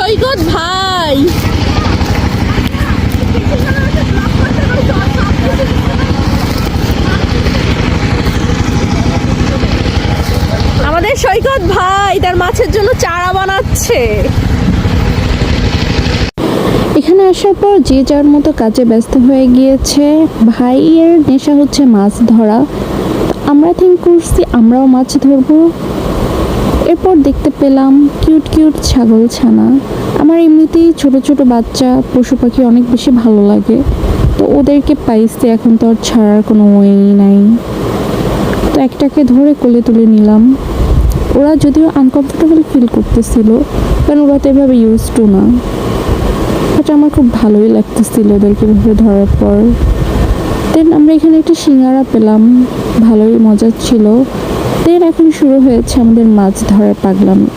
সৈকত ভাই। আমাদের সৈকত ভাই তার মাছের জন্য চারা বানাচ্ছে। এখানে আসার পর যে যার মতো কাজে ব্যস্ত হয়ে গিয়েছে। ভাইয়ের নেশা হচ্ছে মাছ ধরা, আমরা থিঙ্ক করছি আমরাও মাছ ধরবো। এরপর দেখতে পেলাম কিউট কিউট ছাগল ছানা। আমার এমনিতেই ছোট ছোট বাচ্চা পশু পাখি অনেক বেশি ভালো লাগে, তো ওদেরকে পাইছে, এখন তো আর ছাড়ার কোনো ওয়েই নাই। তো একটাকে ধরে কোলে তুলে নিলাম। ওরা যদিও আনকমফোর্টেবল ফিল করতেছিল, কারণ ওরা তো এভাবে ইউজ টু না, বাট আমার খুব ভালোই লাগতেছিল ওদেরকে এভাবে ধরার পর। দেন আমরা এখানে একটা সিঙ্গারা পেলাম, ভালোই মজা ছিল। দেন এখন শুরু হয়েছে আমাদের মাছ ধরার পাগলামি।